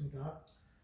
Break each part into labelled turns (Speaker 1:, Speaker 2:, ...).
Speaker 1: 하겠습니다.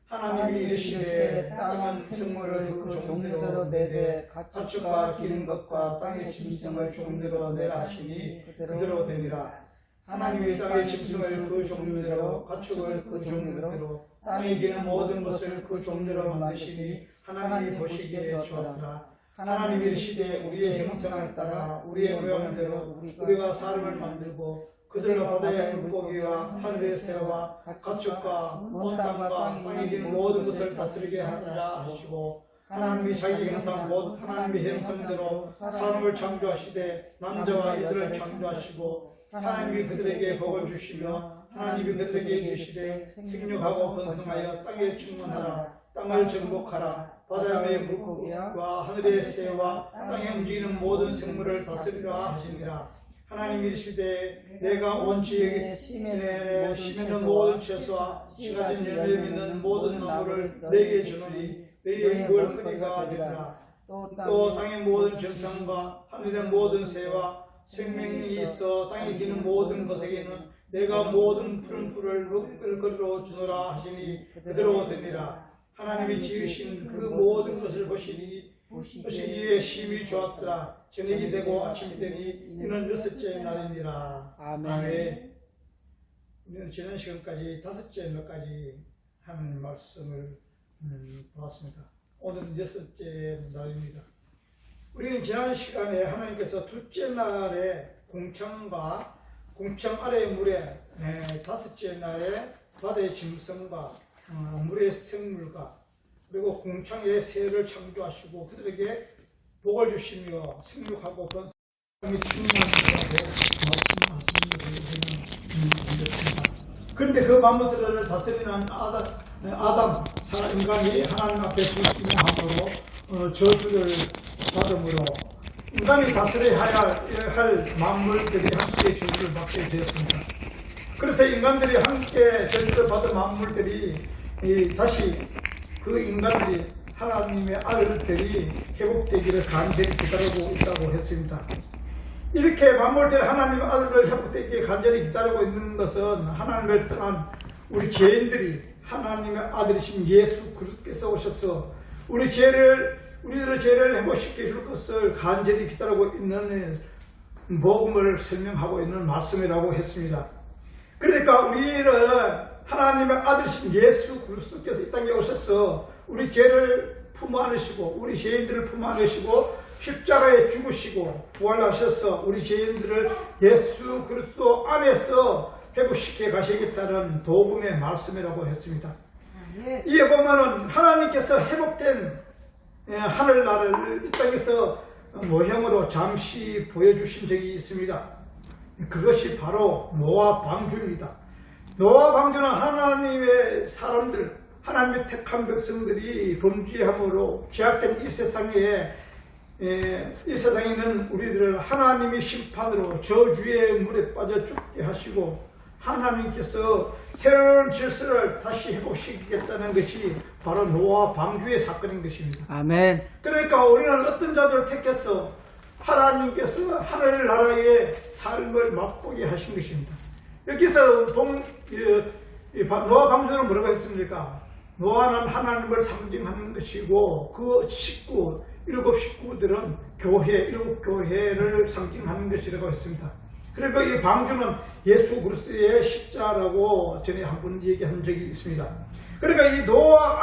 Speaker 1: 하나님이 이르시되 땅은 생물을 그 종류대로 내되 가축과 기는 것과 땅의 짐승을 종류대로 내라 하시니 그대로 되니라. 하나님이 땅의 짐승을 그 종류대로 가축을 그 종류대로 땅에 기는 모든 것을 그 종류대로 만드시니 하나님이 보시기에 좋았더라. 하나님이 이르시되 우리의 형상을 따라 우리의 모양대로 우리가 사람을 만들고 그들로 바다의 물고기와 하늘의 새와 가축과 온 땅과 땅에 기는 모든 것을 다스리게 하리라 하시고 하나님이 자기 형상 곧 하나님의 형상대로 사람을 창조하시되 남자와 여자를 창조하시고 하나님이 그들에게 복을 주시며 하나님이 그들에게 이르시되 생육하고 번성하여 땅에 충만하라. 땅을 정복하라. 바다의 물고기와 하늘의 새와 땅에 움직이는 모든 생물을 다스리라 하시니라. 하나님이 이르시되 내가 온 지역에 심에는 모든 채소와 씨가진 열매 맺는 모든 나무를 내게 주노니 너희의 먹을거리가 되리라. 또 땅의 모든 정상과 하늘의 모든 새와 생명이 있어 땅에 기는 모든 것에게는 내가 모든 푸른 풀을 먹을거리로 주노라 하시니 그대로 되니라. 하나님이 지으신 그 모든 것을 보시기에 심히 좋았더라. 저녁이 되고 아침이 되니 이는 여섯째 날이니라. 아멘. 우리는 지난 시간까지 다섯째 날까지 하는 말씀을 보았습니다. 오늘은 여섯째 날입니다. 우리는 지난 시간에 하나님께서 둘째 날에 공창과 공창 아래의 물에 다섯째 날에 바다의 짐승과 물의 생물과 그리고 공창의 새를 창조하시고 그들에게 복을 주시며 생육하고 번성하며 충만하다고 말씀하시는 것을 우리는 그런데 그 만물들을 다스리는 아담 인간이 하나님 앞에 불순종함으로 저주를 받음으로 인간이 다스려야 할 만물들이 함께 저주를 받게 되었습니다. 그래서 인간들이 함께 저주를 받은 만물들이 다시 그 인간들이 하나님의 아들들이 회복되기를 간절히 기다리고 있다고 했습니다. 이렇게 만물들이 하나님의 아들을 회복되기를 간절히 기다리고 있는 것은 하나님을 떠난 우리 죄인들이 하나님의 아들이신 예수 그리스도께서 오셔서 우리들의 죄를 회복시켜 줄 것을 간절히 기다리고 있는 복음을 설명하고 있는 말씀이라고 했습니다. 그러니까 우리는 하나님의 아들이신 예수 그리스도께서 이 땅에 오셔서 우리 죄를 품어 안으시고 우리 죄인들을 품어 안으시고 십자가에 죽으시고 부활하셔서 우리 죄인들을 예수 그리스도 안에서 회복시켜 가시겠다는 복음의 말씀이라고 했습니다. 이에 보면은 하나님께서 회복된 하늘나라를 이 땅에서 모형으로 잠시 보여주신 적이 있습니다. 그것이 바로 노아 방주입니다. 노아 방주는 하나님의 사람들, 하나님의 택한 백성들이 범죄함으로 죄악된 이 세상에는 우리들을 하나님의 심판으로 저주의 물에 빠져 죽게 하시고 하나님께서 새로운 질서를 다시 회복시키겠다는 것이 바로 노아 방주의 사건인 것입니다. 아멘. 그러니까 우리는 어떤 자들을 택해서 하나님께서 하늘나라의 삶을 맛보게 하신 것입니다. 여기서 노아 방주는 뭐라고 했습니까? 노아는 하나님을 상징하는 것이고 그 일곱 식구들은 일곱 교회를 상징하는 것이라고 했습니다. 그러니까 이 방주는 예수 그리스도의 십자라고 전에 한번 얘기한 적이 있습니다. 그러니까 이 노아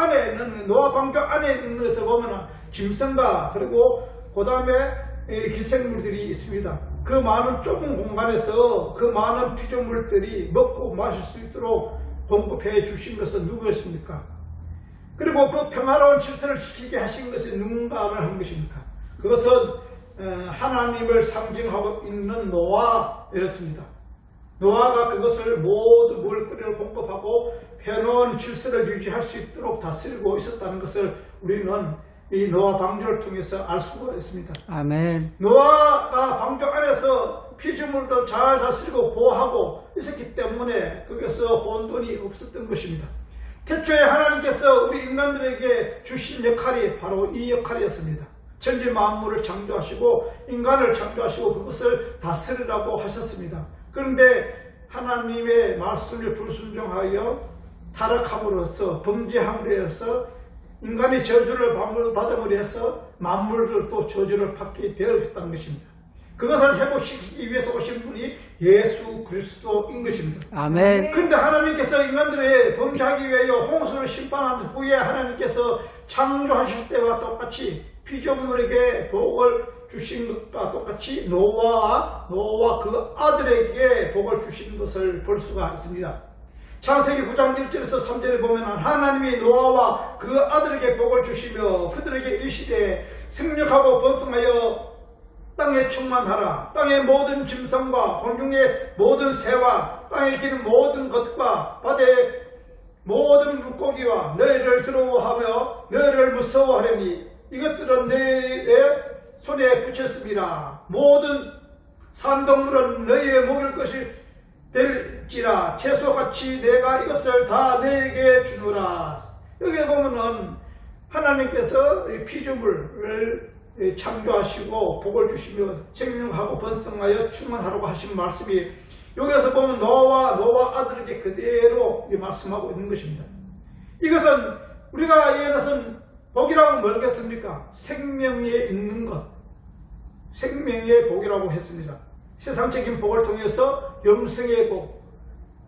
Speaker 1: 방주 안에 있는 것을 보면 짐승과 그리고 그 다음에 기생물들이 있습니다. 그 많은 좁은 공간에서 그 많은 피조물들이 먹고 마실 수 있도록 공급해 주신 것은 누구였습니까? 그리고 그 평화로운 질서를 지키게 하신 것이 누군가를 한 것입니까? 그것은 하나님을 상징하고 있는 노아였습니다. 노아가 그것을 모두 먹을거리를 공급하고 평화로운 질서를 유지할 수 있도록 다스리고 있었다는 것을 우리는 이 노아 방주를 통해서 알 수가 있습니다. 아멘. 노아가 방주 안에서 피조물도 잘 다스리고 보호하고 있었기 때문에 거기서 혼돈이 없었던 것입니다. 태초에 하나님께서 우리 인간들에게 주신 역할이 바로 이 역할이었습니다. 천지 만물을 창조하시고 인간을 창조하시고 그것을 다스리라고 하셨습니다. 그런데 하나님의 말씀을 불순종하여 타락함으로써 범죄함으로써 인간이 저주를 받음으로 해서 만물들도 저주를 받게 되었다는 것입니다. 그것을 회복시키기 위해서 오신 분이 예수 그리스도인 것입니다.
Speaker 2: 아멘.
Speaker 1: 그런데 하나님께서 인간들의 범죄하기 위하여 홍수를 심판한 후에 하나님께서 창조하실 때와 똑같이 피조물에게 복을 주신 것과 똑같이 노아와 그 아들에게 복을 주신 것을 볼 수가 있습니다. 창세기 9장 1절에서 3절에 보면 하나님이 노아와 그 아들에게 복을 주시며 그들에게 이르시되 생육하고 번성하여 땅에 충만하라. 땅의 모든 짐승과 공중의 모든 새와 땅에 기는 모든 것과 바다의 모든 물고기와 너희를 두려워하며 너희를 무서워하려니 이것들은 너희의 손에 붙였습니다. 모든 산동물은 너희의 먹을 것이 될지라 채소같이 내가 이것을 다 너희에게 주노라. 여기 보면은 하나님께서 피조물을 창조하시고 복을 주시며 생명하고 번성하여 충만하라고 하신 말씀이 여기서 보면 노아와 아들에게 그대로 말씀하고 있는 것입니다. 이것은 우리가 이것은 복이라고 뭐겠습니까? 생명에 있는 것, 생명의 복이라고 했습니다. 세상적인 복을 통해서 영생의 복,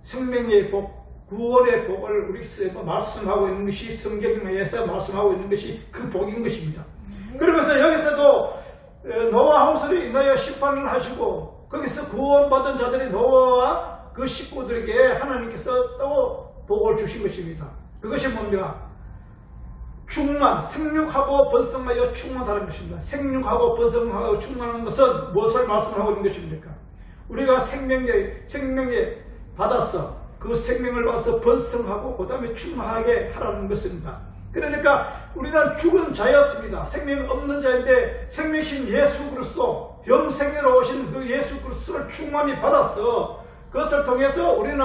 Speaker 1: 생명의 복, 구원의 복을 우리에게 말씀하고 있는 것이 성경에서 말씀하고 있는 것이 그 복인 것입니다. 그러면서 여기서도 노아 홍수로 인하여 심판을 하시고 거기서 구원받은 자들이 노아와 그 식구들에게 하나님께서 또 복을 주신 것입니다. 그것이 뭡니까? 충만, 생육하고 번성하여 충만하는 것입니다. 생육하고 번성하고 충만한 것은 무엇을 말씀하고 있는 것입니까? 우리가 생명에 받아서 그 생명을 받아서 번성하고 그 다음에 충만하게 하라는 것입니다. 그러니까 우리는 죽은 자였습니다. 생명 없는 자인데 생명이신 예수 그리스도, 영생으로 오신 그 예수 그리스도를 충만히 받아서 그것을 통해서 우리는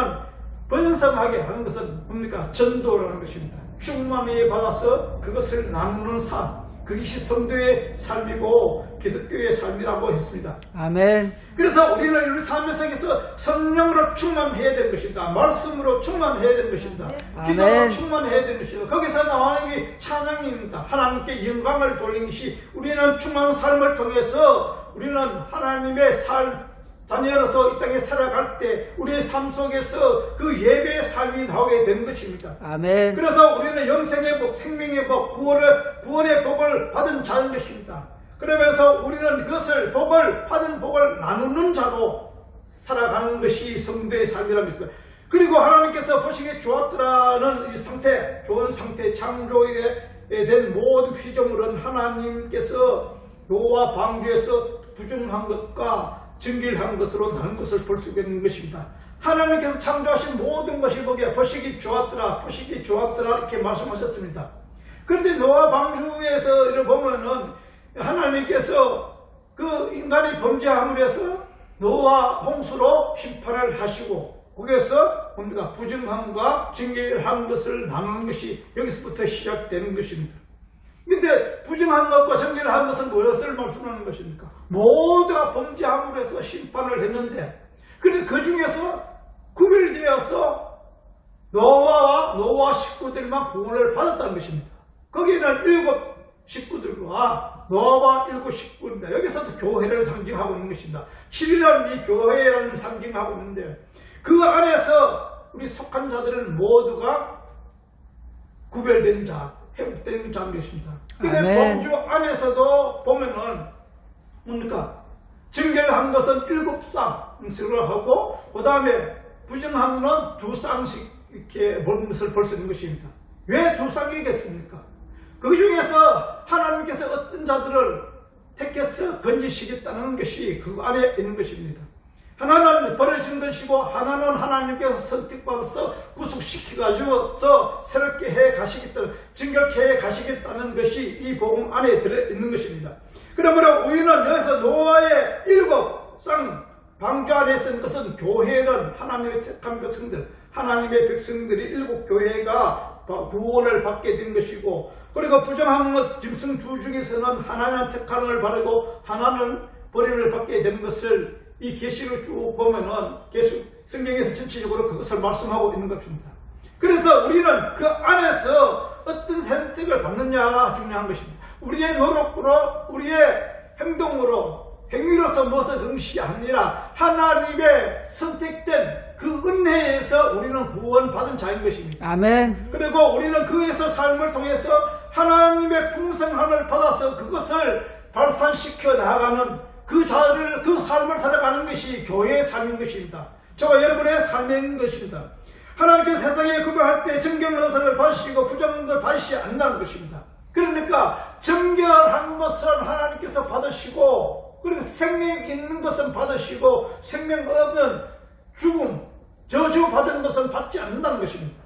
Speaker 1: 번성하게 하는 것은 뭡니까? 전도라는 것입니다. 충만히 받아서 그것을 나누는 삶, 그것이 성도의 삶이고 기독교의 삶이라고 했습니다.
Speaker 2: 아멘.
Speaker 1: 그래서 우리는 우리 삶의 속에서 성령으로 충만해야 되는 것입니다. 말씀으로 충만해야 되는 것입니다. 기도로 충만해야 되는 것입니다. 거기서 나오는 게 찬양입니다. 하나님께 영광을 돌리는 것이 우리는 충만한 삶을 통해서 우리는 하나님의 자녀로서 이 땅에 살아갈 때 우리의 삶 속에서 그 예배의 삶이 나오게 되는 것입니다.
Speaker 2: 아멘.
Speaker 1: 그래서 우리는 영생의 복, 생명의 복, 구원의 복을 받은 자인 것입니다. 그러면서 우리는 그것을 받은 복을 나누는 자로 살아가는 것이 성도의 삶이랍니다. 그리고 하나님께서 보시기에 좋았더라는 이 상태, 좋은 상태, 창조에 된 모든 피조물은 하나님께서 노아 방주에서 부정한 것과 정결한 것으로 나눈 것을 볼 수 있는 것입니다. 하나님께서 창조하신 모든 것이 보시기 좋았더라 이렇게 말씀하셨습니다. 그런데 노아 방주에서 이렇게 보면은 하나님께서 그 인간이 범죄함으로 해서 노아 홍수로 심판을 하시고 거기에서 뭡니까? 부정함과 정결한 것을 나누는 것이 여기서부터 시작되는 것입니다. 그런데 부정한 것과 정결한 것은 무엇을 말씀하는 것입니까? 모두가 범죄함으로 해서 심판을 했는데 그런데 그 중에서 구별되어서 노아 식구들만 구원을 받았다는 것입니다. 거기에는 7 식구들과 노아와 7 식구입니다. 여기서도 교회를 상징하고 있는 것입니다. 7이라는 이 교회라는 상징하고 있는데 그 안에서 우리 속한 자들은 모두가 구별된 자, 회복된 자인 것입니다. 그런데 범주 안에서도 보면은 뭡니까? 정결한 것은 7쌍씩을 하고 그 다음에 부정한 것은 2쌍씩 이렇게 먹는 것을 볼 수 있는 것입니다. 왜 2쌍이겠습니까? 그 중에서 하나님께서 어떤 자들을 택해서 건지시겠다는 것이 그 안에 있는 것입니다. 하나는 버려진 것이고 하나는 하나님께서 선택받아서 구속시켜가지고서 새롭게 해 가시겠다는, 정결케 해 가시겠다는 것이 이 복음 안에 들어있는 것입니다. 그러므로 우리는 여기서 노아의 7쌍 방주 안에 쓴 것은 교회는 하나님의 택한 백성들, 하나님의 백성들이 7교회가 구원을 받게 된 것이고, 그리고 부정한 것 짐승 2 중에서는 하나는 택함을 받고 하나는 버림을 받게 된 것을 이 계시를 쭉 보면은 계속 성경에서 전체적으로 그것을 말씀하고 있는 것입니다.
Speaker 2: 그래서 우리는 그 안에서 어떤 선택을 받느냐가 중요한 것입니다. 우리의 노력으로, 우리의 행동으로, 행위로서 무엇을 그런 것이 아니라 하나님의 선택된 그 은혜에서 우리는 구원받은 자인 것입니다.
Speaker 1: 아멘.
Speaker 2: 그리고 우리는 그에서 삶을 통해서 하나님의 풍성함을 받아서 그것을 발산시켜 나아가는 그 자를, 그 삶을 살아가는 것이 교회의 삶인 것입니다. 저와 여러분의 삶인 것입니다. 하나님께서 세상에 구별할 때 정결한 것을 받으시고 부정한 것을 받으시지 않는다는 것입니다. 그러니까 정결한 것은 하나님께서 받으시고, 그리고 생명 있는 것은 받으시고, 생명 없는 죽음, 저주 받은 것은 받지 않는다는 것입니다.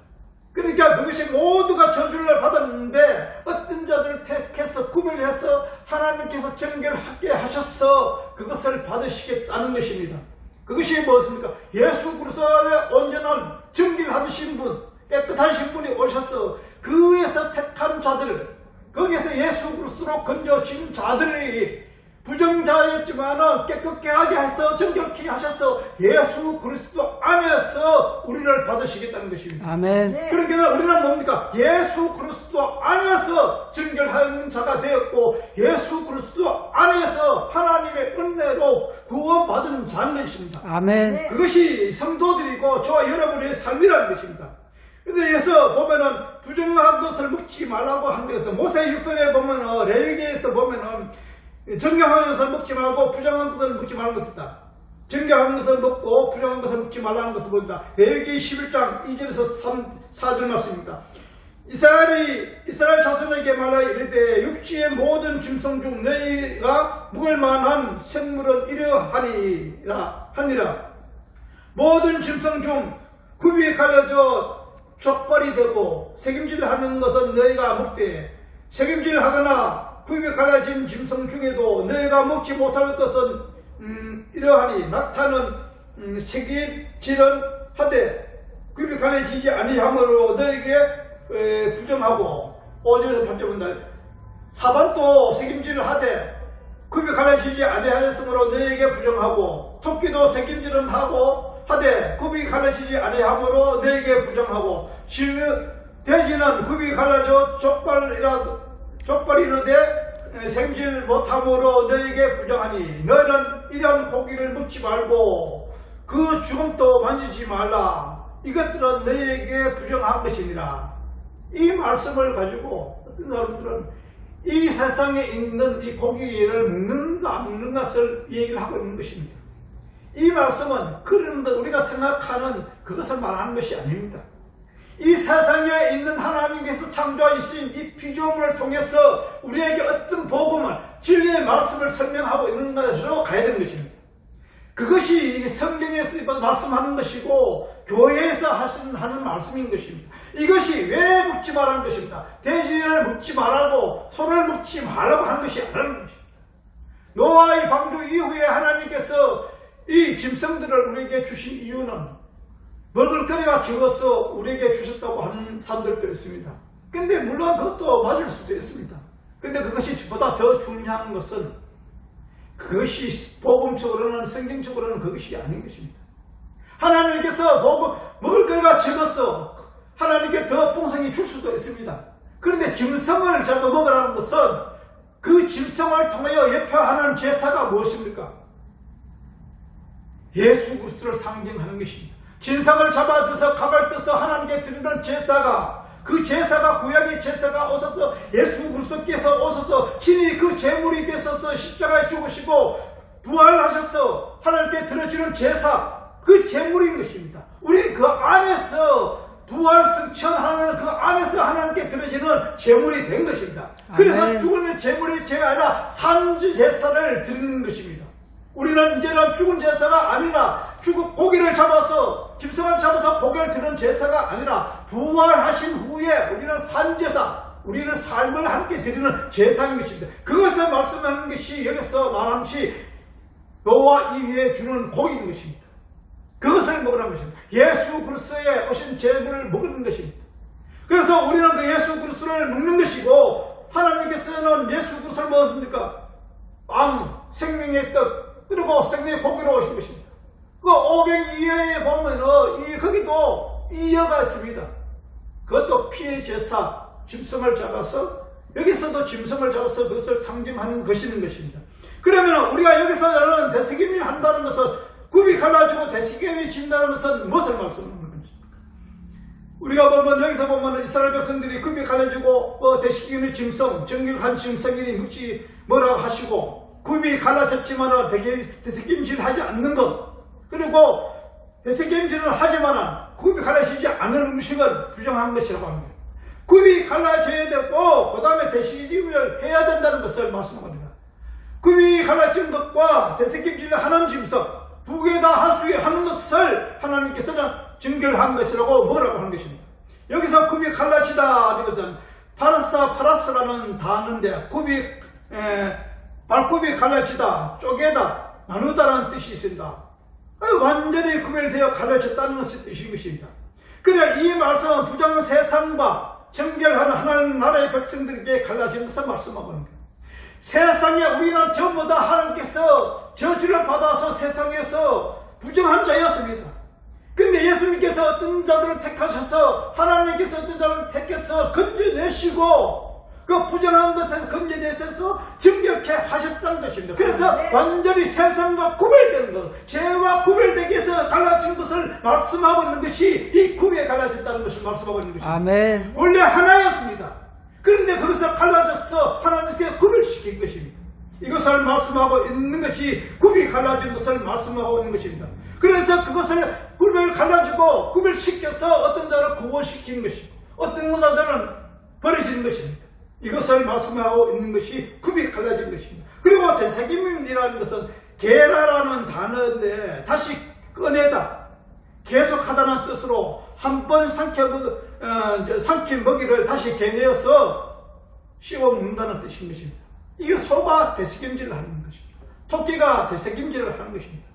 Speaker 2: 그러니까 그것이 모두가 저주를 받았는데 어떤 자들을 택해서 구별해서 하나님께서 정결하게 하셔서 그것을 받으시겠다는 것입니다. 그것이 무엇입니까? 예수 그리스도의 온전한 정결하신 분, 깨끗하신 분이 오셔서 그에서 택한 자들, 거기에서 예수 그리스도로 건져진 자들이 부정자였지만 깨끗게 하게 하셔서 정결케 하셔서 예수 그리스도 안에서 우리를 받으시겠다는 것입니다.
Speaker 1: 아멘.
Speaker 2: 그러니까 우리는 뭡니까? 예수 그리스도 안에서 정결하는 자가 되었고 예수 그리스도 안에서 하나님의 은혜로 구원받은 자인 것입니다.
Speaker 1: 아멘.
Speaker 2: 그것이 성도들이고 저와 여러분의 삶이라는 것입니다. 근데 여기서 보면은 부정한 것을 먹지 말라고 한 데서 모세율법에 보면은 레위기에서 보면은 정결한 것을 먹지 말고 부정한 것을 먹지 말라는 것을 있다. 정결한 것을 먹고 부정한 것을 먹지 말라는 것을 보인다. 레위기 11장 2절에서 4절 말씀입니다. 이스라엘 자손에게 말하여 이르되 육지의 모든 짐승 중 너희가 먹을 만한 생물은 이러하니라 모든 짐승 중 굽이 갈려져 족발이 되고 새김질하는 것은 너희가 먹되 새김질하거나 굽이 갈라진 짐승 중에도 너희가 먹지 못할 것은 이러하니 낙타는 새김질은 하되 굽이 갈라지지 아니하므로 너희에게 부정하고 5절에서 8절입니다. 사반도 새김질을 하되 굽이 갈라지지 아니하였으므로 너희에게 부정하고 토끼도 새김질은 하고 하되 굽이 갈라지지 아니하므로 너희에게 부정하고 돼지는 굽이 갈라져 족발이르되 생질 못함으로 너에게 부정하니 너희는 이런 고기를 먹지 말고 그 죽음도 만지지 말라. 이것들은 너희에게 부정한 것이니라. 이 말씀을 가지고 어떤 사람들은 이 세상에 있는 이 고기를 먹는가 안 먹는 것을 얘기를 하고 있는 것입니다. 이 말씀은 그런데 우리가 생각하는 그것을 말하는 것이 아닙니다. 이 세상에 있는 하나님께서 창조하신 이 피조물을 통해서 우리에게 어떤 복음을, 진리의 말씀을 설명하고 있는 것으로 가야 되는 것입니다. 그것이 성경에서 말씀하는 것이고 교회에서 하는 말씀인 것입니다. 이것이 왜 묻지 말라는 것입니다. 돼지를 묻지 말라고, 소를 묻지 말라고 하는 것이 아니라는 것입니다. 노아의 방주 이후에 하나님께서 이 짐승들을 우리에게 주신 이유는 먹을거리가 적어서 우리에게 주셨다고 하는 사람들도 있습니다. 근데 물론 그것도 맞을 수도 있습니다. 근데 그것이 보다 더 중요한 것은 그것이 복음적으로는, 성경적으로는 그것이 아닌 것입니다. 하나님께서 먹을거리가 적어서 하나님께 더 풍성히 줄 수도 있습니다. 그런데 짐승을 자꾸 먹으라는 것은 그 짐승을 통하여 예표하는 제사가 무엇입니까? 예수 그리스도를 상징하는 것입니다. 진상을 잡아들어서 가발 떠서 하나님께 드리는 제사가, 그 제사가 구약의 제사가 오셔서 예수 그리스도께서 오셔서 친히 그 제물이 되셔서 십자가에 죽으시고 부활하셔서 하나님께 드려지는 제사, 그 제물인 것입니다. 우리 그 안에서 부활 승천하는 그 안에서 하나님께 드려지는 제물이 된 것입니다. 그래서 죽은 제물이 제가 아니라 산지 제사를 드리는 것입니다. 우리는 이제는 죽은 제사가 아니라 고기를 잡아서, 짐승을 잡아서 고기를 드는 제사가 아니라 부활하신 후에 우리는 산제사, 우리는 삶을 함께 드리는 제사인 것입니다. 그것을 말씀하는 것이 여기서 말한 것이 노아 이후에 주는 고기인 것입니다. 그것을 먹으라는 것입니다. 예수 그리스도에 오신 제물을 먹는 것입니다. 그래서 우리는 그 예수 그리스도를 먹는 것이고, 하나님께서는 예수 그리스도를 먹었습니까? 빵, 생명의 떡, 그리고 생명의 고기로 오신 것입니다. 그 502회에 보면은 거기도 이 여가 있습니다. 그것도 피의 제사, 짐승을 잡아서 여기서도 짐승을 잡아서 그것을 상징하는 것입니다. 그러면 우리가 여기서 대세김을 한다는 것은 굽이 갈라지고 대세김이 진다는 것은 무엇을 말씀하는 겁니까? 우리가 보면 여기서 보면 이스라엘 백성들이 굽이 갈라지고 대세김이 짐승, 정결한 짐승이니 묻지 뭐라고 하시고 굽이 갈라졌지만 대세김질을 하지 않는 것, 그리고 대세김질을 하지만 굽이 갈라지지 않은 음식은 부정한 것이라고 합니다. 굽이 갈라져야 되고 그 다음에 대세김을 해야 된다는 것을 말씀합니다. 굽이 갈라진 것과 대세김질을 하는 짐승 두 개 다 할 수 하는 것을 하나님께서는 정결한 것이라고 뭐라고 하는 것입니다. 여기서 굽이 갈라지다 이거든 파라스라는 단어인데 발굽이 갈라지다, 쪼개다, 나누다라는 뜻이 있습니다. 완전히 구별되어 갈라졌다는 뜻인 것입니다. 그래 이 말씀은 부정 세상과 정결하는 하나님 나라의 백성들에게 갈라진 것을 말씀하고 있습니다. 세상에 우리는 전부 다 하나님께서 저주를 받아서 세상에서 부정한 자였습니다. 근데 예수님께서 어떤 자들을 택하셔서 하나님께서 어떤 자를 택해서 건져내시고 그 부정한 것에서 건져내셔서 정결케 하셨다는 것입니다. 그래서 완전히 세상과 구별되는 것, 죄와 구별되기 위해서 갈라진 것을 말씀하고 있는 것이 이 굽에 갈라졌다는 것을 말씀하고 있는 것입니다.
Speaker 1: 아멘.
Speaker 2: 원래 하나였습니다. 그런데 그것을 갈라져서 하나님께서 구별시킨 것입니다. 이것을 말씀하고 있는 것이 굽이 갈라진 것을 말씀하고 있는 것입니다. 그래서 그것을 굽을 갈라지고 구별시켜서 어떤 자를 구원시킨 것이고 어떤 자들은 버려지는 것입니다. 이것을 말씀하고 있는 것이 굽이 갈라진 것입니다. 그리고 대세김이라는 것은 게라라는 단어인데 다시 꺼내다, 계속하다는 뜻으로 한 번 삼킨 먹이를 다시 개내어서 씹어 먹는다는 뜻인 것입니다. 이게 소가 대세김질을 하는 것입니다. 토끼가 대세김질을 하는 것입니다.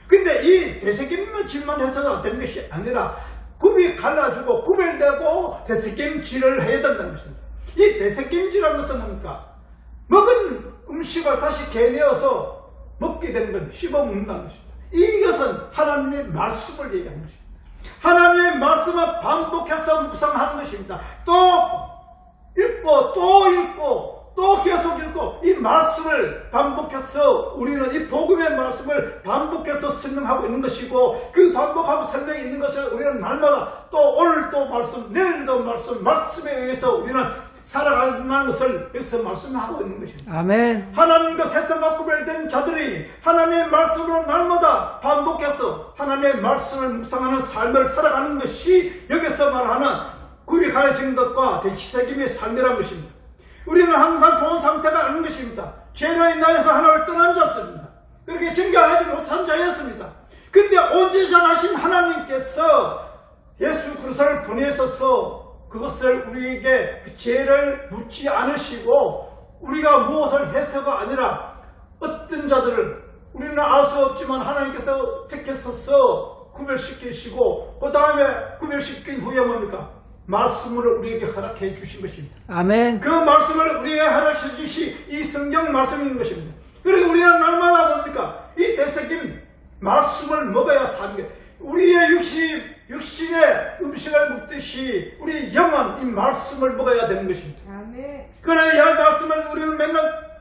Speaker 2: 근데 이 대세김질만 해서는 된 것이 아니라 굽이 갈라지고 구별되고 대세김질을 해야 된다는 것입니다. 이 대세김질이라는 것은 뭡니까? 먹은 음식을 다시 개내어서 먹게 되는 건 씹어 먹는다는 것입니다. 이것은 하나님의 말씀을 얘기하는 것입니다. 하나님의 말씀을 반복해서 묵상하는 것입니다. 또 읽고 또 읽고 또 계속 읽고 이 말씀을 반복해서 우리는 이 복음의 말씀을 반복해서 설명하고 있는 것이고 그 반복하고 설명이 있는 것을 우리는 날마다 또 오늘 또 말씀, 내일도 말씀, 말씀에 의해서 우리는 살아가는 것을 여기서 말씀하고 있는 것입니다.
Speaker 1: 아멘.
Speaker 2: 하나님과 세상과 구별된 자들이 하나님의 말씀으로 날마다 반복해서 하나님의 말씀을 묵상하는 삶을 살아가는 것이 여기서 말하는 굽이 갈라진 것과 대세김의 삶이라는 것입니다. 우리는 항상 좋은 상태가 아닌 것입니다. 죄로 인하여서 하나님을 떠난 자였습니다. 그렇게 정결하지 못한 자였습니다. 근데 온전하신 하나님께서 예수 그리스도를 보내셔서 그것을 우리에게 그 죄를 묻지 않으시고 우리가 무엇을 해서가 아니라 어떤 자들을 우리는 알 수 없지만 하나님께서 택해서 구별시키시고 그 다음에 구별시킨 후에 뭡니까? 말씀을 우리에게 허락해 주신 것입니다.
Speaker 1: 아멘.
Speaker 2: 그 말씀을 우리에게 허락해 주신 이 성경 말씀인 것입니다. 그리고 우리는 날마다 뭡니까? 이 대세김 말씀을 먹어야 사는 게 우리의 육신의 음식을 먹듯이 우리 영은 이 말씀을 먹어야 되는 것입니다.
Speaker 3: 아멘.
Speaker 2: 그래야 이 말씀을 우리는 맨날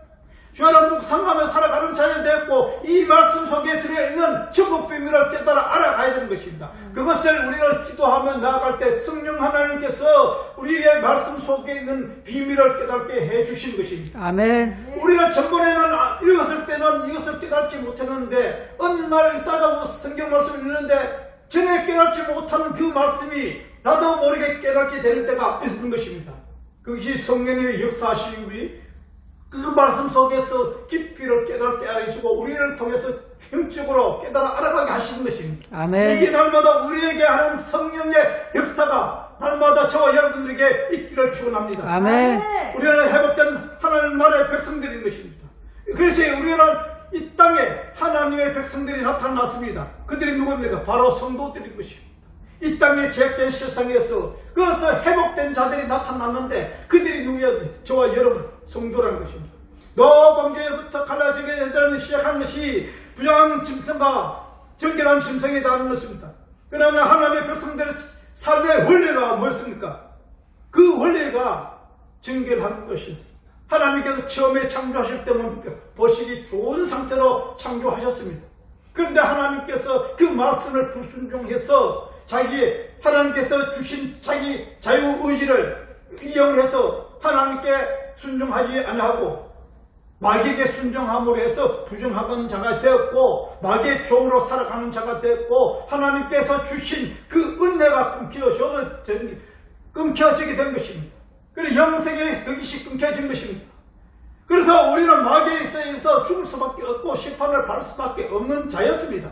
Speaker 2: 주야를 묵상하며 살아가는 자가 되었고 이 말씀 속에 들어있는 천국 비밀을 깨달아 알아가야 되는 것입니다. 그것을 우리는 기도하며 나아갈 때 성령 하나님께서 우리의 말씀 속에 있는 비밀을 깨닫게 해주신 것입니다.
Speaker 1: 아멘.
Speaker 2: 우리는 전번에는 읽었을 때는 이것을 깨닫지 못했는데 어느 날 읽다가 성경 말씀을 읽는데 전에 깨닫지 못하는 그 말씀이 나도 모르게 깨닫게 되는 때가 있는 것입니다. 그것이 성령의 역사하심이 그 말씀 속에서 깊이를 깨닫게 하시고 우리를 통해서 영적으로 깨달아 알아가게 하시는 것입니다.
Speaker 1: 아멘.
Speaker 2: 이게 날마다 우리에게 하는 성령의 역사가 날마다 저와 여러분들에게 있기를 축원합니다.
Speaker 1: 아멘.
Speaker 2: 우리는 회복된 하나님 나라의 백성들인 것입니다. 그래서 우리는 이 땅에 하나님의 백성들이 나타났습니다. 그들이 누구입니까? 바로 성도들인 것입니다. 이 땅에 죄악된 세상에서 그것을 회복된 자들이 나타났는데 그들이 누구야? 저와 여러분 성도라는 것입니다. 노범죄부터 갈라지게 시작한 것이 부정한 짐승과 정결한 짐승이라는 것입니다. 그러나 하나님의 백성들의 삶의 원리가 무엇입니까? 그 원리가 정결한 것이었습니다. 하나님께서 처음에 창조하실 때는 보시기 좋은 상태로 창조하셨습니다. 그런데 하나님께서 그 말씀을 불순종해서 하나님께서 주신 자기 자유의지를 이용해서 하나님께 순종하지 아니하고 마귀에게 순종함으로 해서 부정하던 자가 되었고 마귀의 종으로 살아가는 자가 되었고 하나님께서 주신 그 은혜가 끊겨지게 된 것입니다. 그리고 영생의 그것이 끊겨진 것입니다. 그래서 우리는 마귀에 의해서 죽을 수밖에 없고 심판을 받을 수밖에 없는 자였습니다.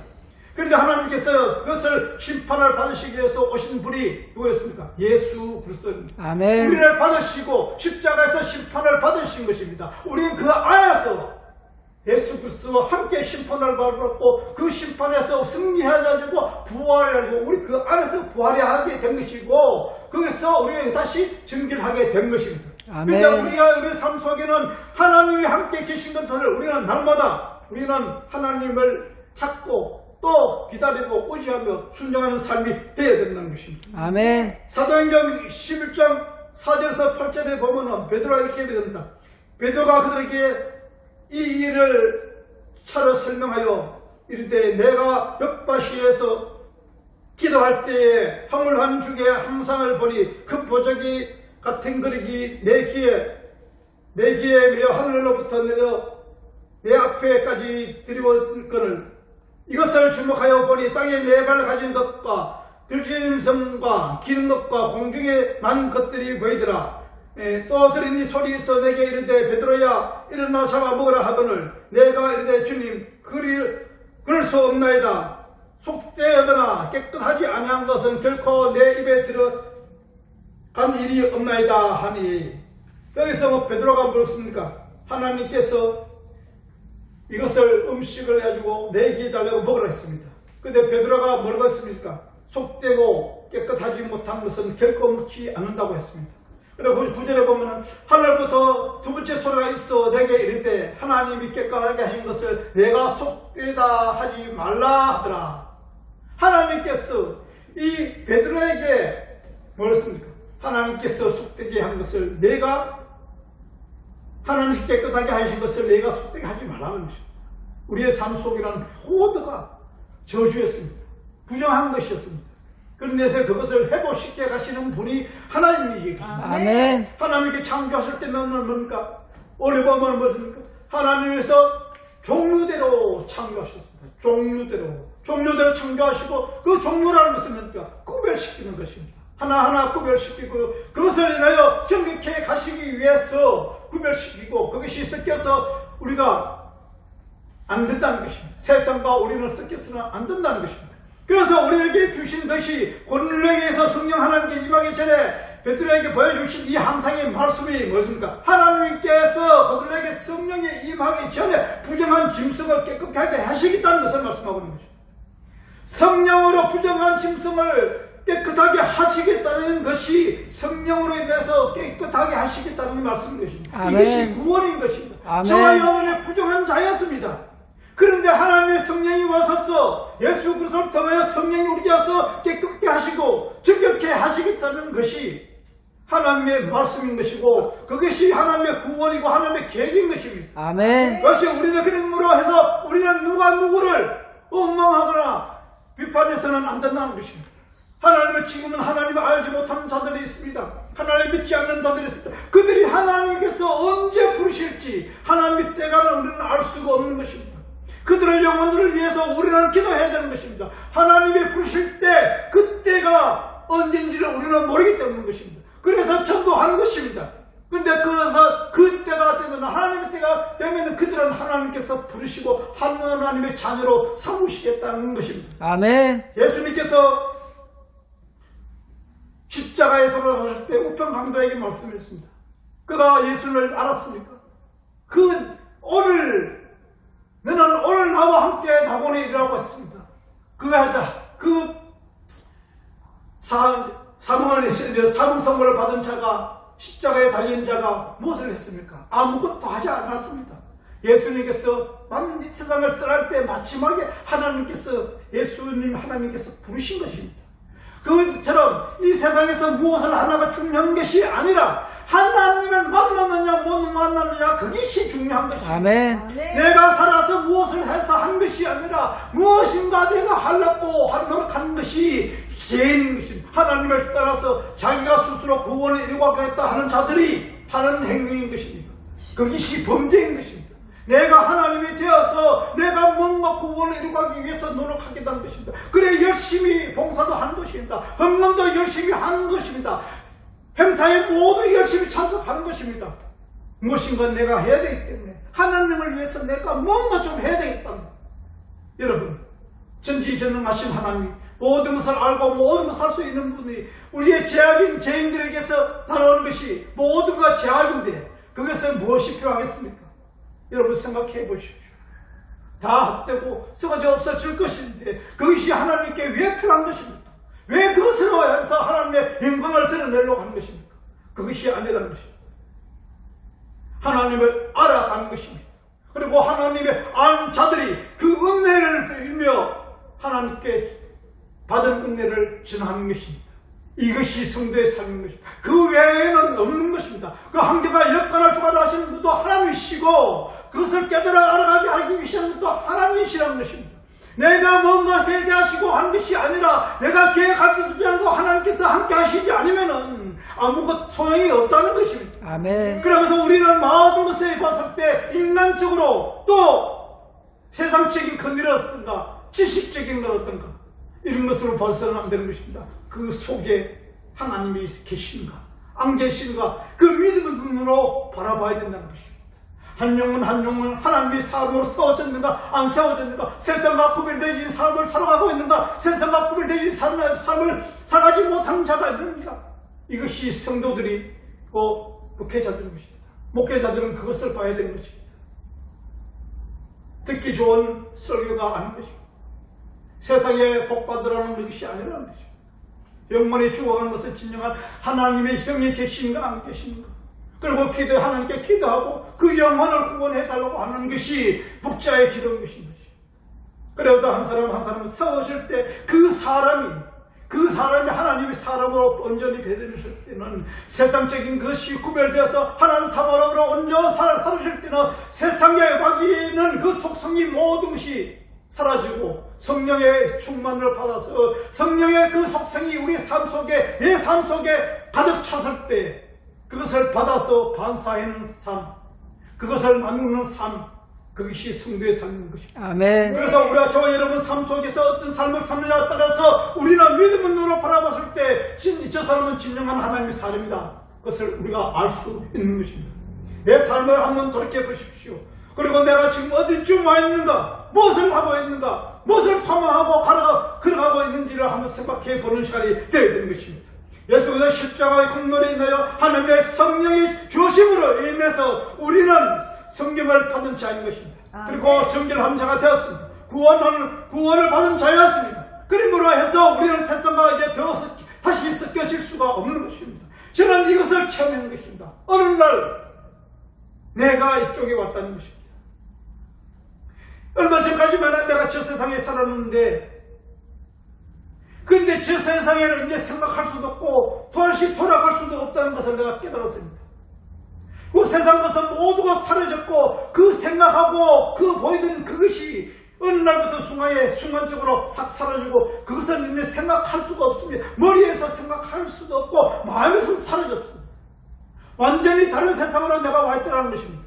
Speaker 2: 그런데 하나님께서 그것을 심판을 받으시기 위해서 오신 분이 누구였습니까? 예수 그리스도입니다.
Speaker 1: 아멘.
Speaker 2: 우리를 받으시고 십자가에서 심판을 받으신 것입니다. 우리는 그 안에서 예수 그리스도와 함께 심판을 받았고 그 심판에서 승리해가지고 부활해가지고 우리 그 안에서 부활하게 된 것이고 거기서 우리가 다시 정결하게 된 것입니다. 그런데 우리 삶 속에는 하나님이 함께 계신 것을 우리는 날마다 우리는 하나님을 찾고 또 기다리고 의지하며 순종하는 삶이 되어야 된다는 것입니다.
Speaker 1: 아멘.
Speaker 2: 사도행전 11장 4절에서 8절에 보면은 베드로가 이렇게 얘기합니다. 베드로가 그들에게 이 일을 차려 설명하여 이르되 내가 벳바시에서 기도할 때에 화물한 중에 함상을 보니 그 보자기 같은 그릇이 내 귀에 메어 하늘로부터 내려 내 앞에까지 들이었거늘 이것을 주목하여 보니 땅에 네 발 가진 것과 들짐승과 기는 것과 공중에 난 것들이 보이더라. 또 들으니 소리에서 내게 이르되 베드로야 일어나 잡아먹으라 하거늘 내가 이르되 주님 그럴 수 없나이다. 속되거나 깨끗하지 아니한 것은 결코 내 입에 들어간 일이 없나이다 하니 여기서 베드로가 물었습니까? 하나님께서 이것을 음식을 해가지고 내 귀에 달라고 먹으라 했습니다. 근데 베드로가 뭐라고 했습니까? 속되고 깨끗하지 못한 것은 결코 먹지 않는다고 했습니다. 그리고 9절에 보면 하늘부터 두 번째 소리가 있어 내게 이르되 하나님이 깨끗하게 하신 것을 내가 속되다 하지 말라 하더라. 하나님께서 이 베드로에게 뭐랬습니까? 하나님께서 속되게 한 것을 하나님께 깨끗하게 하신 것을 내가 속되게 하지 말라는 것입니다. 우리의 삶 속이라는 모두가 저주였습니다. 부정한 것이었습니다. 그런데 그것을 회복시켜 가시는 분이 하나님이지.
Speaker 1: 아멘.
Speaker 2: 하나님께 창조하실 때는 뭡니까? 오늘 보면 무엇입니까? 하나님께서 종류대로 창조하셨습니다. 종류대로 창조하시고 그 종류라는 것은 뭡니까? 구별시키는 것입니다. 하나하나 구별시키고 그것을 인하여 정직해 가시기 위해서 구별시키고 그것이 섞여서 우리가 안 된다는 것입니다. 세상과 우리는 섞여서는 안 된다는 것입니다. 그래서 우리에게 주신 것이 고넬료에게서 성령 하나님께 임하기 전에 베드로에게 보여주신 이 항상의 말씀이 무엇입니까? 하나님께서 고넬료에게 성령이 임하기 전에 부정한 짐승을 깨끗하게 하시겠다는 것을 말씀하고 있는 것입니다. 성령으로 부정한 짐승을 깨끗하게 하시겠다는 것이 성령으로 인해서 깨끗하게 하시겠다는 말씀인 것입니다.
Speaker 1: 아멘.
Speaker 2: 이것이 구원인 것입니다.
Speaker 1: 아멘.
Speaker 2: 저와 영혼의 부정한 자였습니다. 그런데 하나님의 성령이 와서 예수 그리스도를 통하여 성령이 우리에서 깨끗게 하시고 정결케 하시겠다는 것이 하나님의 말씀인 것이고 그것이 하나님의 구원이고 하나님의 계획인 것입니다.
Speaker 1: 아멘.
Speaker 2: 그것이 우리는 그림으로 해서 우리는 누가 누구를 엉망하거나 비판해서는 안 된다는 것입니다. 하나님은 지금은 하나님을 알지 못하는 자들이 있습니다. 하나님 믿지 않는 자들이 있습니다. 그들이 하나님께서 언제 부르실지 하나님의 때가 우리는 알 수가 없는 것입니다. 그들의 영혼들을 위해서 우리는 기도해야 되는 것입니다. 하나님이 부르실 때 그때가 언제인지를 우리는 모르기 때문인 것입니다. 그래서 전도한 것입니다. 근데 그래서 그 때가 되면 하나님의 때가 되면 그들은 하나님께서 부르시고 하나님의 자녀로 삼으시겠다는 것입니다.
Speaker 1: 아멘.
Speaker 2: 예수님께서 십자가에 돌아가실 때 우편 강도에게 말씀했습니다. 그가 예수를 알았습니까? 너는 오늘 나와 함께 낙원에 이르라고 했습니다. 그 사망 선고를 받은 자가 십자가에 달린 자가 무엇을 했습니까? 아무것도 하지 않았습니다. 예수님께서 이 세상을 떠날 때 마지막에 하나님께서 부르신 것입니다. 그것처럼 이 세상에서 무엇을 하나가 중요한 것이 아니라 하나님을 만나느냐 못 만나느냐 그것이 중요한 것입니다.
Speaker 1: 아멘.
Speaker 2: 내가 살아서 무엇을 해서 한 것이 아니라 무엇인가 내가 하려고 하는 것이 죄인 것입니다. 하나님을 따라서 자기가 스스로 구원을 이루겠다 하는 자들이 하는 행위인 것입니다. 그것이 범죄인 것입니다. 내가 하나님이 되어서 내가 뭔가 구원을 이루기 위해서 노력하겠다는 것입니다. 그래 열심히 봉사도 하는 것입니다. 헌금도 열심히 하는 것입니다. 행사에 모두 열심히 참석하는 것입니다. 무엇인가 내가 해야 되기 때문에 하나님을 위해서 내가 뭔가 좀 해야 되겠다. 여러분, 전지전능하신 하나님, 모든 것을 알고 모든 것을 할 수 있는 분이 우리의 죄악인 죄인들에게서 나오는 것이 모두가 죄악인데 그것에 무엇이 필요하겠습니까? 여러분 생각해 보십시오. 다 헛되고 썩어져 없어질 것인데 그것이 하나님께 왜 필요한 것입니까? 왜 그것으로 해서 하나님의 영광을 드러내려고 하는 것입니까? 그것이 아니라는 것입니다. 하나님을 알아가는 것입니다. 그리고 하나님의 아는 자들이 그 은혜를 빌며 하나님께 받은 은혜를 전하는 것입니다. 이것이 성도의 삶인 것입니다. 그 외에는 없는 것입니다. 그 한계가 역관을 주관하시는 분도 하나님이시고 그것을 깨달아 알아가게 하기 위해서는 또 하나님이시라는 것입니다. 내가 뭔가 계획하시고 하는 것이 아니라 내가 계획할 수 있어도 하나님께서 함께 하시지 않으면은 아무것 소용이 없다는 것입니다.
Speaker 1: 아멘.
Speaker 2: 그러면서 우리는 모든 것에 봤을 때 인간적으로 또 세상적인 컨디션이라든가 지식적인 것이라든가 이런 것으로 봐서는 안 되는 것입니다. 그 속에 하나님이 계신가 안 계신가 그 믿음의 눈으로 바라봐야 된다는 것입니다. 한 영혼 한 영혼 하나님의 삶으로 세워졌는가 안 세워졌는가, 세상과 구별되지 삶을 살아가고 있는가, 세상과 구별되지 삶을 살아가지 못하는 자가 있는가. 이것이 성도들이 목회자들인 것입니다. 목회자들은 그것을 봐야 되는 것입니다. 듣기 좋은 설교가 아닌 것입니다. 세상에 복받으라는 것이 아니라는 것입니다. 영원히 죽어가는 것을 진정한 하나님의 형이 계신가 안 계신가, 그리고 하나님께 기도하고 그 영혼을 구원해달라고 하는 것이 목자의 기도인 것입니다. 그래서 한 사람 한 사람을 세우실 때 그 사람이 하나님의 사람으로 온전히 배들으실 때는 세상적인 것이 구별되어서 하나님 사람으로 온전히 살아실 때는 세상에 바뀌는 그 속성이 모든 것이 사라지고 성령의 충만을 받아서 성령의 그 속성이 우리 삶 속에, 내 삶 속에 가득 찼을 때 그것을 받아서 반사하는 삶, 그것을 나누는 삶, 그것이 성도의 삶인 것입니다.
Speaker 1: 아멘.
Speaker 2: 그래서 우리가 저와 여러분 삶 속에서 어떤 삶을 사느냐에 따라서 우리는 믿음의 눈으로 바라봤을 때 저 사람은 진정한 하나님의 사람이다. 그것을 우리가 알 수 있는 것입니다. 내 삶을 한번 돌이켜 보십시오. 그리고 내가 지금 어디쯤 와 있는가, 무엇을 하고 있는가, 무엇을 소망하고 걸어가고 있는지를 한번 생각해 보는 시간이 되어야 되는 것입니다. 예수께서 십자가의 공로로 인하여 하나님의 성령이 주심으로 인해서 우리는 성경을 받은 자인 것입니다. 그리고 정결한 자가 되었습니다. 구원을 받은 자였습니다. 그러므로 해서 우리는 세상과 이제 더 다시 섞여질 수가 없는 것입니다. 저는 이것을 체험한 것입니다. 어느 날 내가 이쪽에 왔다는 것입니다. 얼마 전까지만 내가 저 세상에 살았는데, 근데 저 세상에는 이제 생각할 수도 없고 다시 돌아갈 수도 없다는 것을 내가 깨달았습니다. 그 세상 것은 모두가 사라졌고 그 생각하고 그 보이던 그것이 어느 날부터 순간적으로 싹 사라지고 그것은 이제 생각할 수가 없습니다. 머리에서 생각할 수도 없고 마음에서 사라졌습니다. 완전히 다른 세상으로 내가 와 있다는 것입니다.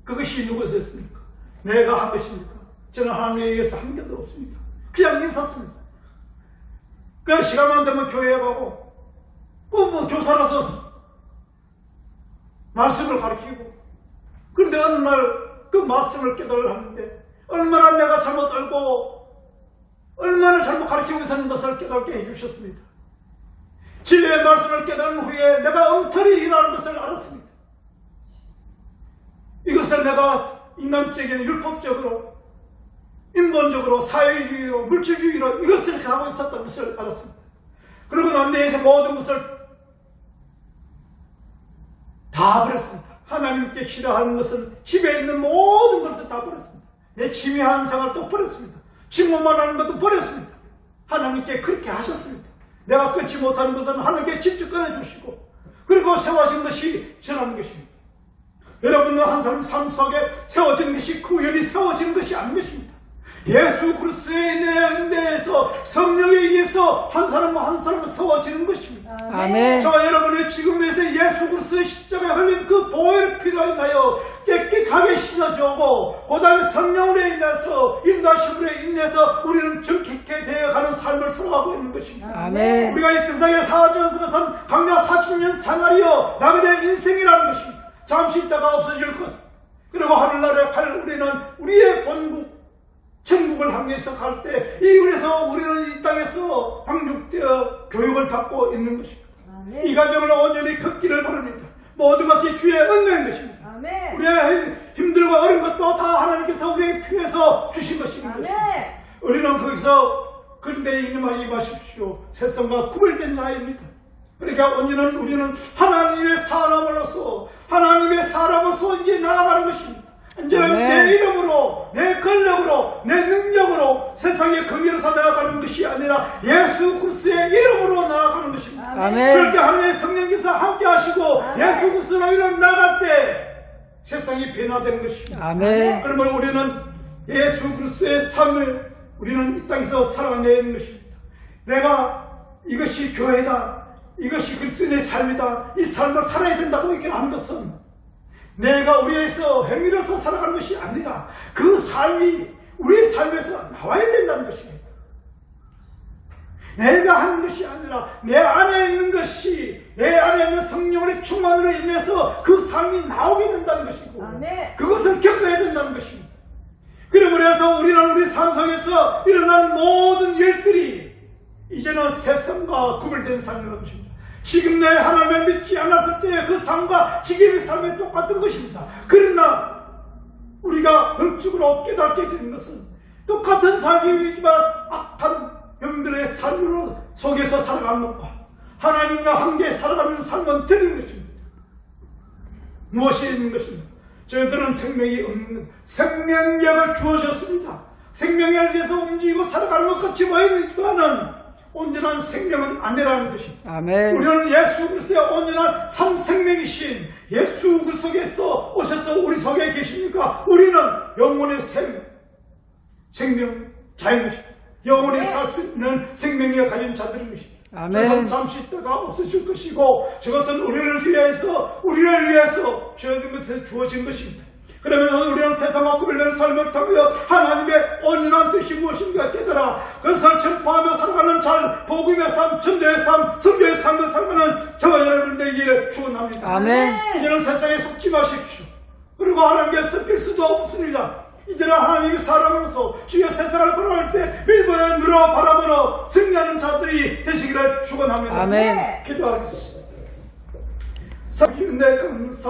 Speaker 2: 그것이 누구였습니까? 내가 한 것입니까? 저는 하나님에 의해서 한 개도 없습니다. 그냥 있었습니다. 그 시간만 되면 교회에 가고 교사라서 말씀을 가르치고, 그런데 어느 날 그 말씀을 깨달았는데 얼마나 내가 잘못 알고 얼마나 잘못 가르치고 있었는 것을 깨닫게 해주셨습니다. 진리의 말씀을 깨달은 후에 내가 엉터리 일하는 것을 알았습니다. 이것을 내가 인간적인 율법적으로, 인본적으로, 사회주의로, 물질주의로 이것을 하고 있었던 것을 알았습니다. 그리고 난 내에서 모든 것을 다 버렸습니다. 하나님께 기도하는 것은 집에 있는 모든 것을 다 버렸습니다. 내 취미하는 생활도 버렸습니다. 직무만 하는 것도 버렸습니다. 하나님께 그렇게 하셨습니다. 내가 끊지 못하는 것은 하나님께 직접 꺼내주시고 그리고 세워진 것이 전하는 것입니다. 여러분도 한 사람 삶 속에 세워진 것이 구현이 세워진 것이 아닌 것입니다. 예수 그리스도의 은혜에서 성령에 의해서 한 사람은 한 사람은 세워지는 것입니다.
Speaker 3: 아멘.
Speaker 2: 저 여러분의 지금에서 예수 그리스도의 십자가에 흘린 그 보혈 피로 인하여 깨끗하게 씻어주고 그 다음에 성령으로 인해서 인도하심으로 인해서 우리는 정직하게 되어가는 삶을 살아가고 있는 것입니다.
Speaker 3: 아멘.
Speaker 2: 우리가 이 세상에 살아가는 것은 각각 40년 생활이요 나그네 인생이라는 것입니다. 잠시 있다가 없어질 것. 그리고 하늘나라에 갈 우리는 우리의 본국 천국을 향해서 갈 때 그래서 우리는 이 땅에서 양육되어 교육을 받고 있는 것입니다.
Speaker 4: 아멘.
Speaker 2: 이 가정을 온전히 걷기를 바랍니다. 모든 것이 주의 은혜인 것입니다.
Speaker 4: 아멘.
Speaker 2: 우리의 힘들고 어려운 것도 다 하나님께서 우리에게 필요해서 주신 것입니다.
Speaker 4: 아멘.
Speaker 2: 우리는 거기서 그런데 이념하지 마십시오. 세상과 구별된 자입니다. 그러니까 오늘은 우리는 하나님의 사람으로서 이제 나아가는 것입니다. 이제는
Speaker 3: 아멘.
Speaker 2: 내 이름으로, 내 권력으로, 내 능력으로 세상에 금연서 나아가는 것이 아니라 예수 그리스도의 이름으로 나아가는 것입니다.
Speaker 3: 아멘.
Speaker 2: 그럴 때 하나님의 성령께서 함께 하시고 예수 그리스도로 이름 나아갈 때 세상이 변화되는 것입니다.
Speaker 3: 아멘.
Speaker 2: 그러면 우리는 예수 그리스도의 삶을 우리는 이 땅에서 살아내는 것입니다. 내가 이것이 교회다. 이것이 그리스도의 삶이다. 이 삶을 살아야 된다고 얘기하는 것은 내가 우리에서 행위로서 살아가는 것이 아니라 그 삶이 우리의 삶에서 나와야 된다는 것입니다. 내가 하는 것이 아니라 내 안에 있는 것이 내 안에 있는 성령의 충만으로 인해서 그 삶이 나오게 된다는 것이고
Speaker 4: 아멘.
Speaker 2: 그것을 겪어야 된다는 것입니다. 그러므로 우리는 우리 삶 속에서 일어난 모든 일들이 이제는 세상과 구별된 삶이라는 것입니다. 지금 내 하나님을 믿지 않았을 때의 그 삶과 지금의 삶이 똑같은 것입니다. 그러나 우리가 영적으로 깨닫게 되는 것은 똑같은 삶이지만 악한 영들의 삶으로 속에서 살아가는 것과 하나님과 함께 살아가는 삶은 틀린 것입니다. 무엇이 있는 것입니까? 저희들은 생명이 없는 생명력을 주어졌습니다. 생명을 위해서 움직이고 살아가는 것 같이 보이지만은 온전한 생명은 아니라는 것입니다.
Speaker 3: 아멘.
Speaker 2: 우리는 예수 그리스도의 온전한 참 생명이신 예수 그리스도께서 오셔서 우리 속에 계시니까 우리는 영혼의 생명 자인 것입니다. 영혼이 살 수 있는 생명을 가진 자들인 것입니다.
Speaker 3: 아멘.
Speaker 2: 저것은 잠시 있다가 없어질 것이고 저것은 우리를 위해서 주어진 것에 주어진 것입니다. 그러면 우리는 세상과 구별된 삶을 통하여 하나님의 온전한 뜻이 무엇인가 깨달아 그것을 전파하며 살아가는 잘 복음의 삶, 전도의 삶, 선교의 삶을 살아가는 저와 여러분들에게 축원합니다.
Speaker 3: 아멘.
Speaker 2: 이제는 세상에 속지 마십시오. 그리고 하나님께 섞일 수도 없습니다. 이제는 하나님의 사람으로서 주의 세상을 바라볼 때 밀보에 누러 바라보러 승리하는 자들이 되시기를 축원합니다.
Speaker 3: 아멘.
Speaker 2: 기도하겠습니다. 사랑의 감사